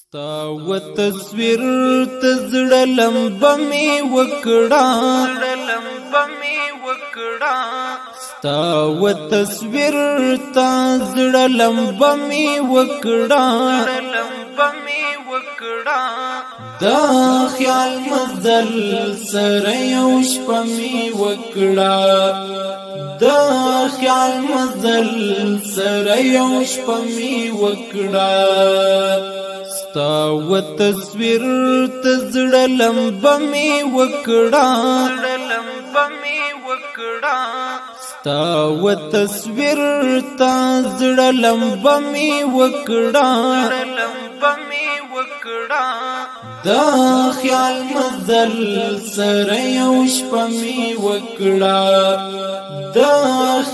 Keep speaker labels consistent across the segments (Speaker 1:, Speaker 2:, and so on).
Speaker 1: ستا و تصویر تزړه لمبه می وکړه ستا و تصویر تزړه لمبه می وکړه دا خیال مزل سره یو شپه می وکړه دا خیال مزل سره یو شپه می وکړه ستا و تصویر تزړه لمبه می وکړه ستا و تصویر تزړه لمبه می وکړه دا خیال مزل سره یو شپه می وکړه دا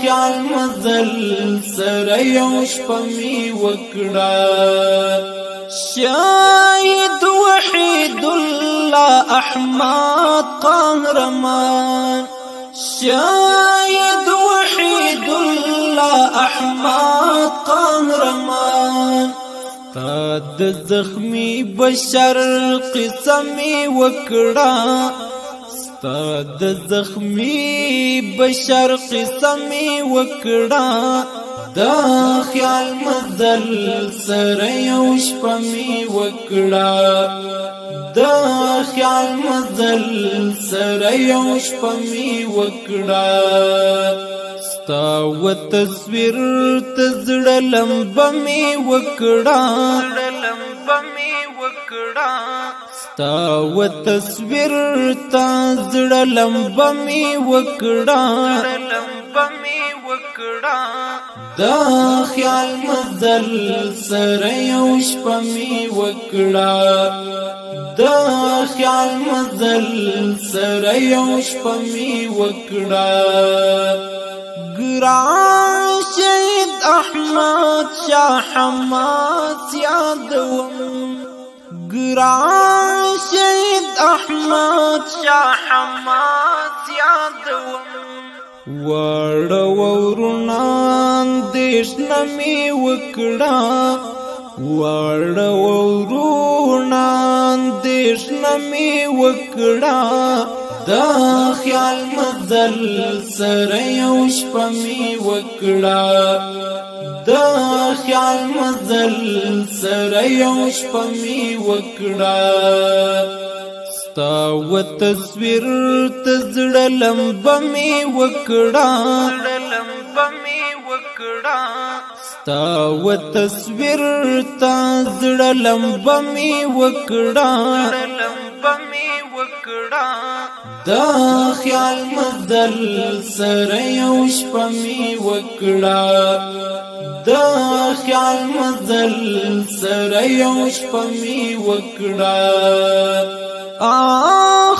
Speaker 1: خیال مزل سره یو شپه می وکړه شاهد وحید الله احمد قهرمان شاهد وحید الله احمد قهرمان تاد زخمی بشر قسمی وکړه تاد زخمی بشر قسمی وکړه دا خیال مزل سره یو شپه می وکړه دا خیال مزل سره یو شپه می وکړه ستا و تصویر تزړه لمبه می وکړه ستا و تصویر تزړه لمبه می وکړه دا خیال مزل سره یو شپه می وکړه دا خیال مزل سره یو شپه می وکړه ګران شهید احمد شاه حماس یادوم ګران شهید احمد شاه حماس یادوم وړو ورونان دیش نمی وکړه وړو ورونان دیش نمی وکړه دا خیال مزل سره یو شپه می وکړه دا خیال مزل سره یو شپه می وکړه ستا و تصویر تزړه لمبه می وکړه ستا و تصویر تزړه لمبه می وکړه دا خیال مزل سره یو شپه می وکړه دا خیال مزل سره یو شپه می وکړه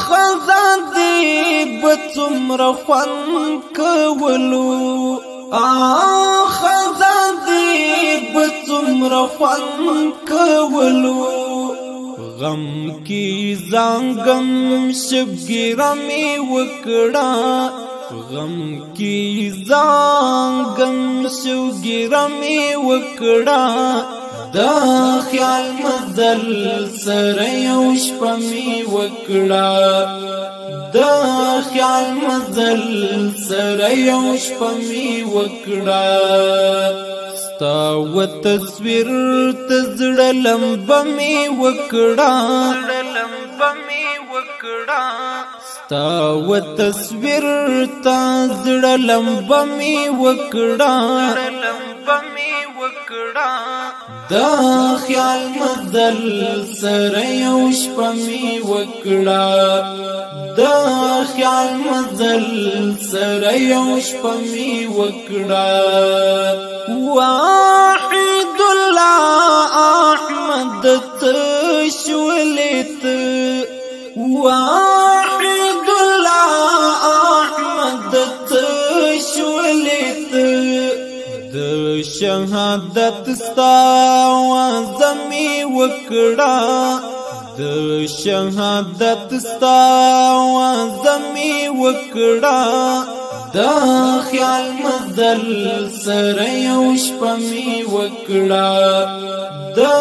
Speaker 1: خزان دی بڅومره خوند کولو خزان دی بڅومره خوند کولو غم کی زنګم شبګیره می وکړه غم کی زنګم شبګیره می وکړه دا خیال مزل سره یو شپه می وکړه دا خیال مزل سره یو شپه می وکړه ستا و تصویر تزړه لمبه می وکړه ستا و تصویر تزړه لمبه می وکړه دا خیال مزل سره یو شپه می وکړه دا خیال مزل سره یو شپه می وکړه وحید الله احمد تشولت وحید الله احمد تشولت د شهادت ستا وزمي وکړه د شهادت ستا وزمي وکړه دا خیال مزل سره یو شپه می وکړه دا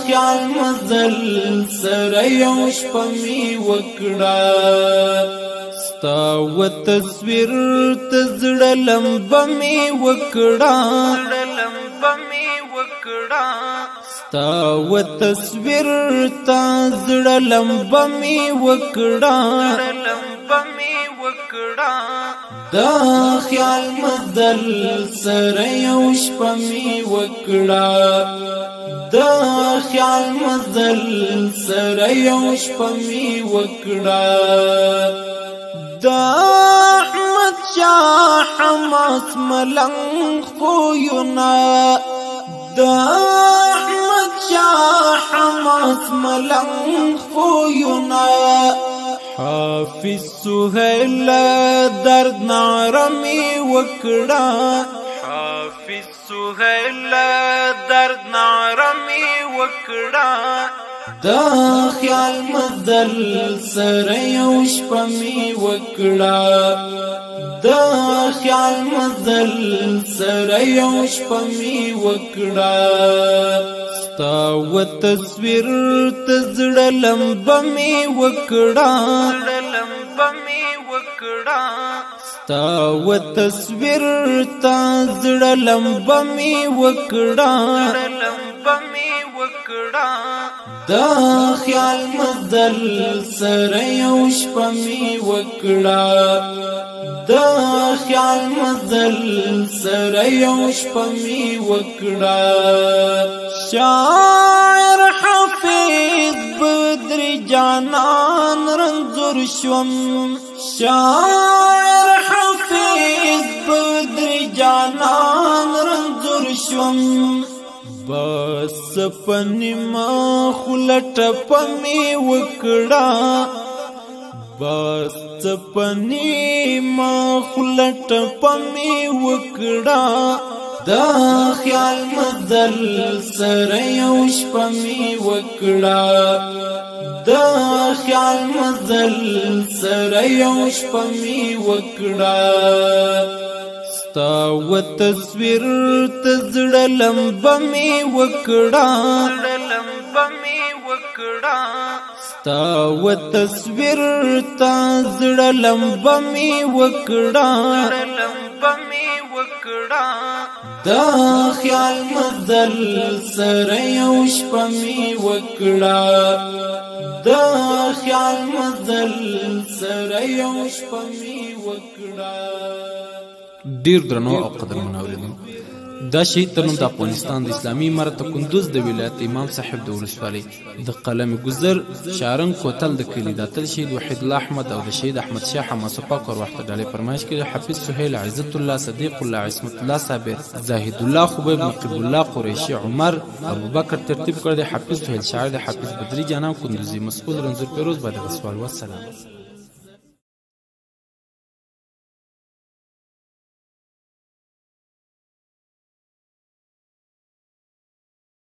Speaker 1: خیال مزل سره یو شپه می وکړه ستا و تصویر ته زړه لمبه می وکړه ستا و تصویر ته زړه لمبه می وکړه دا خیال مزل سره یو شپه می وکړه دا خیال مزل سره یو شپه می وکړه دا احمد شاه حماس ملنګ خویونه دا احمد شاه حماس ملنګ خویونه حافظ سهیل درد نارمی وکړه حافظ سهیل درد نارمی وکړه دا خیال مزل سره یو شپه می وکړه دا خیال مزل سره یو شپه می وکړه ستا و تصویر ته زړه لمبه می وکړه ستا و تصویر ته زړه لمبه می وکړه دا خیال مزل سره یو شپه می وکړه دا خیال مزل سره یو شپه می وکړه شاعر حافظ بدر جانان رنځور شوم شاعر حافظ بدر جانان رنځور شوم بس پنی ما خلټ پمی وکړه بس پنی ما خلټ پمی وکړه دا خیال مزل سره یو شپه می وکړه دا خیال مزل سره یو شپه می وکړه ستا و تصویر ته زړه لمبه می وکړه ستا و تصویر ته زړه لمبه می وکړه دا خیال مزل سره یو شپه می وکړه دا خیال مزل سره یو شپه می وکړه
Speaker 2: ډیر درنو او قدرمنو اوریدونکو دا شهید ترنم د افغانستان د اسلامي امارت کندوز د ولایت امام صاحب د ولسوالۍ د قلم گذر شارنګ کوتل د کلی د اتل شهید وحید الله احمد او د شهید احمد شاه حماسه پاک ور وخت ډالې فرمایش کړي حافظ سهیل عزت الله صدیق الله عصمت الله صابر زاهد الله خبیب نقیب الله قریشی عمر ابوبکر ترتیب کړی حافظ سهیل شاعر د حافظ بدری جانان کندوزی مسئول رنځور پیروز باندې سوال والسلام